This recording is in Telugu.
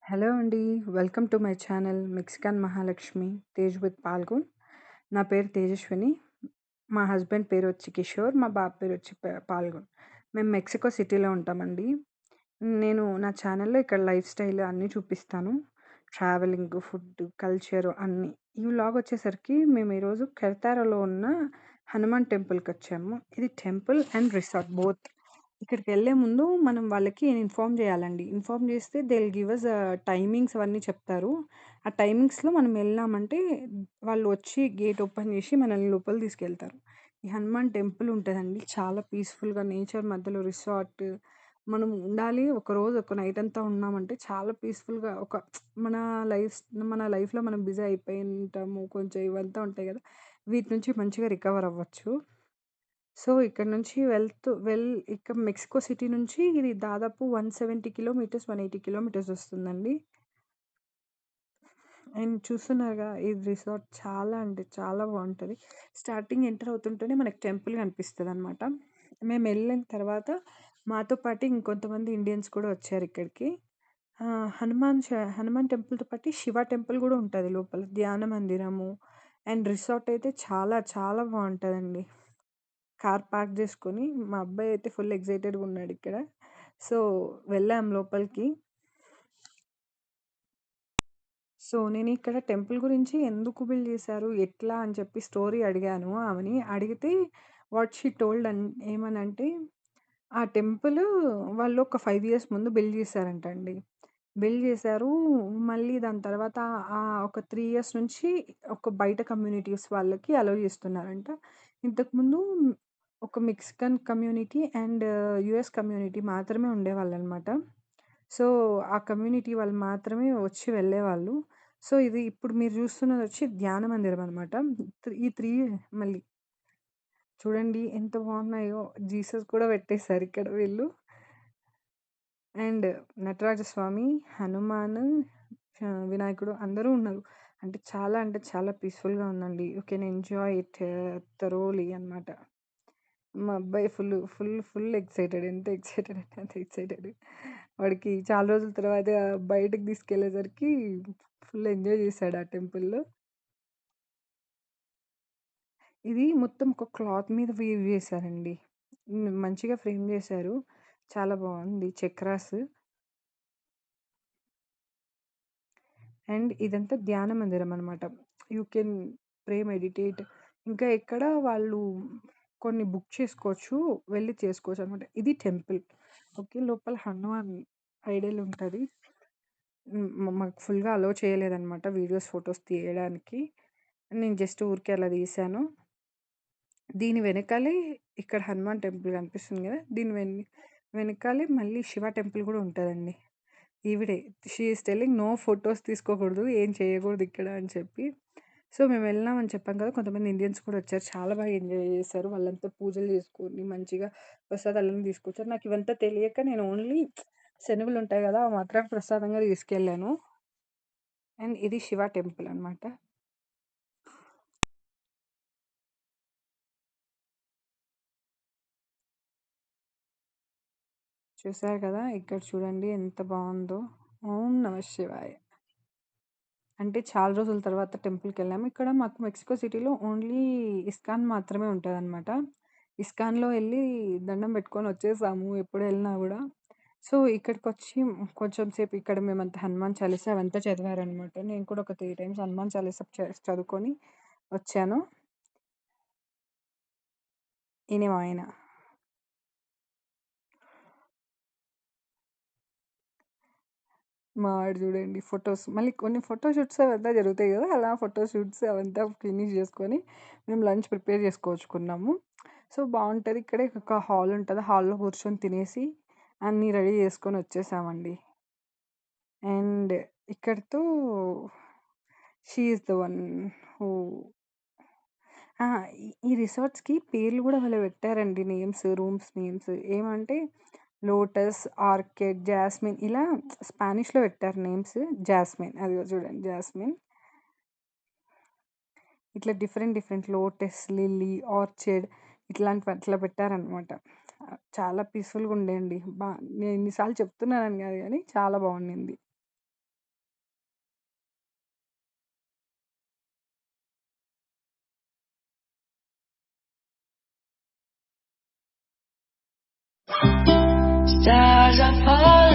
హలో అండి. Welcome to my channel Mexican Mahalakshmi Tej with పాల్గొన్. నా పేరు తేజస్విని. మా హస్బెండ్ పేరు వచ్చి కిషోర్. మా బాబు పేరు వచ్చి పాల్గొన్. మేము మెక్సికో సిటీలో ఉంటామండి. నేను నా ఛానల్‌లో ఇక్కడ లైఫ్ స్టైల్ అన్నీ చూపిస్తాను. ట్రావెలింగ్, ఫుడ్, కల్చర్ అన్నీ. ఈ వ్లాగ్ వచ్చేసరికి మేము ఈరోజు కెరతారాలో ఉన్న హనుమాన్ టెంపుల్‌కొచ్చాము. ఇది టెంపుల్ అండ్ రిసార్ట్ బోత్. ఇక్కడికెళ్ళే ముందు మనం వాళ్ళకి ఇన్ఫార్మ్ చేయాలండి. ఇన్ఫార్మ్ చేస్తే they will give us timings అవన్నీ చెప్తారు. ఆ టైమింగ్స్‌లో మనం వెళ్ళామంటే వాళ్ళు వచ్చి గేట్ ఓపెన్ చేసి మనల్ని లోపలికి తీసుకెళ్తారు. ఈ హనుమాన్ టెంపుల్ ఉంటదండి. చాలా పీస్‌ఫుల్‌గా నేచర్ మధ్యలో రిసార్ట్. మనం ఉండాలి. ఒకరోజు ఒక నైట్ అంతా ఉన్నామంటే చాలా పీస్‌ఫుల్‌గా మన లైఫ్ మన లైఫ్‌లో మనం బిజీ అయిపోయి ఉంటాము. కొంచెం ఇవంతా ఉంటాయి కదా! వీటి నుంచి మంచిగా రికవర్ అవ్వచ్చు. సో, ఇక్కడి నుంచి ఇక మెక్సికో సిటీ నుంచి ఇది దాదాపు 170 కిలోమీటర్స్, 180 కిలోమీటర్స్ వస్తుందండి. అండ్ చూస్తున్నారుగా ఈ రిసార్ట్ చాలా అంటే చాలా బావుంటది. స్టార్టింగ్ ఎంటర్ అవుతుంటేనే మనకు టెంపుల్ కనిపిస్తదనమాట. మేమెళ్ళిన తర్వాత మాతో పాటు ఇంకొంతమంది ఇండియన్స్ కూడా వచ్చారిక్కడికి. హనుమాన్ టెంపుల్‌తో పాటు శివ టెంపుల్ గూడా ఉంటది లోపల. ధ్యాన మందిరము అండ్ రిసార్ట్ అయితే చాలా చాలా బావుంటదండి. కార్ పార్క్ జేసుకొని మా అబ్బాయయితే ఫుల్ ఎక్సైటెడ్‌గా ఉన్నాడిక్కడ. సో, వెళ్ళాం లోపలికి. సో, నేనిక్కడ టెంపుల్ గురించి ఎందుకు బిల్డ్ చేశారు? ఎట్లా? అని చెప్పి స్టోరీ అడిగాను ఆమెని. అడిగితే వాట్ షీ టోల్డ్ ఏమనంటే, ఆ టెంపులు వాళ్ళు ఒక 5 ఇయర్స్ ముందు బిల్డ్ చేశారంట అండి. బిల్డ్ చేశారు. మళ్ళీ దాని తర్వాత ఒక 3 ఇయర్స్ నుంచి ఒక బయట కమ్యూనిటీస్ వాళ్ళకి అలో చేస్తున్నారంట. ఇంతకుముందు ఒక Mexican community and US community మాత్రమే ఉండేవాళ్ళనమాట. సో, ఆ కమ్యూనిటీ వాళ్ళు మాత్రమే వచ్చి వెళ్ళేవాళ్ళు. సో, ఇది ఇప్పుడు మీరు చూస్తున్నదొచ్చి ధ్యాన మందిరం అనమాట. ఈ 3 మళ్ళీ చూడండి ఎంత బాగున్నాయో! జీసస్ కూడా పెట్టేసారిక్కడ వీళ్ళు. అండ్ నటరాజస్వామి, హనుమాన్, వినాయకుడు అందరూ ఉన్నారు. అంటే చాలా పీస్‌ఫుల్‌గా ఉందండి. You can enjoy it thoroughly అనమాట. మా అబ్బాయి ఫుల్ ఎక్సైటెడ్. ఎంత ఎక్సైటెడ్ అంటే అంత ఎక్సైటెడ్. వాడికి చాలా రోజుల తర్వాత బయటకి తీసుకెళ్ళేసరికి ఫుల్ ఎంజాయ్ చేశాడు ఆ టెంపుల్‌లో. ఇది మొత్తం ఒక క్లాత్ మీద వీవ్ చేశారండి. మంచిగా ఫ్రేమ్ చేశారు. చాలా బావుంది. చక్రాస్ అండ్ ఇదంతా ధ్యాన మందిరం అనమాట. You can meditate. ఇంకా ఎక్కడ వాళ్ళు కొన్ని బుక్ చేసుకోవచ్చు. వెళ్లి చేసుకోవచ్చనమాట. ఇది టెంపుల్. ఓకే. లోపల హనుమాన్ ఐడల్ ఉంటది. మాకు ఫుల్‌గా అలో చేయలేదనమాట వీడియోస్, ఫోటోస్ తీయడానికి. నేను జస్ట్ ఊరికే అలా తీశాను. దీని వెనకాలే ఇక్కడ హనుమాన్ టెంపుల్ కనిపిస్తుంది గదా! దీని వెనకాలే మళ్ళీ శివ టెంపుల్ గూడా ఉంటదండి. ఈవిడే she is telling no photos తీసుకోకూడదు, ఏం చేయకూడదు ఇక్కడ అని చెప్పి. సో, మేము వెళ్ళినామని చెప్పాం కదా! కొంతమంది ఇండియన్స్ కూడా వచ్చారు. చాలా బాగా ఎంజాయ్ చేశారు. వాళ్ళంతా పూజలు చేసుకొని మంచిగా ప్రసాదాలన్నీ తీసుకొచ్చారు. నాకు ఇవంతా తెలియక నేను ఓన్లీ శనగలుంటాయి గదా! అవి మాత్రం ప్రసాదంగా తీసుకెళ్ళాను. అండ్ ఇది శివ టెంపుల్ అనమాట. చూసారు కదా! ఇక్కడ చూడండి ఎంత బావుందో. ఓం నమః శివాయ. అంటే చాలా రోజుల తర్వాత టెంపుల్‌కెళ్ళాము. ఇక్కడ మాకు మెక్సికో సిటీలో ఓన్లీ ఇస్కాన్ మాత్రమే ఉంటదనమాట. ఇస్కాన్‌లో ఎళ్లి దండం పెట్టుకొని వచ్చేసాము ఎప్పుడెళ్ళినా గూడా. సో, ఇక్కడికొచ్చి కొంచెం సేపు ఇక్కడ మేమంతా హనుమాన్ చాలీసా అవంతా చదివారనమాట. నేను కూడా ఒక 3 టైమ్స్ హనుమాన్ చాలీసా చదువుకొని వచ్చాను. ఈయన మా ఆయన. మా వాడు చూడండి ఫోటోస్ మళ్ళీ కొన్ని ఫోటో షూట్స్ అవంతా జరుగుతాయి గదా! అలా ఫోటో షూట్స్ అవంతా ఫినిష్ చేసుకొని మేము లంచ్ ప్రిపేర్ చేసుకోవచ్చుకున్నాము. సో, బావుంటది. ఇక్కడే ఒక హాల్ ఉంటది. హాల్‌లో కూర్చొని తినేసి అన్నీ రెడీ చేసుకొని వచ్చేసామండి. అండ్ ఇక్కడితో she is the one who ఆ! ఈ రిసార్ట్స్‌కి పేర్లు గూడా భలే పెట్టారండి రూమ్స్ నేమ్స్. ఏమంటే లోటస్, ఆర్కిడ్, జాస్మిన్ ఇలా స్పానిష్‌లో పెట్టారు నేమ్స్. జాస్మిన్ అదిగో చూడండి జాస్మిన్. ఇట్లా డిఫరెంట్ లోటస్, లిల్లీ, ఆర్చిడ్ ఇట్లాంటివి అట్లా పెట్టారనమాట. చాలా పీస్‌ఫుల్‌గా ఉండే అండి. నేను ఇన్ని సార్లు చెప్తున్నానని గాదు గానీ చాలా బావుండింది. Stars are falling.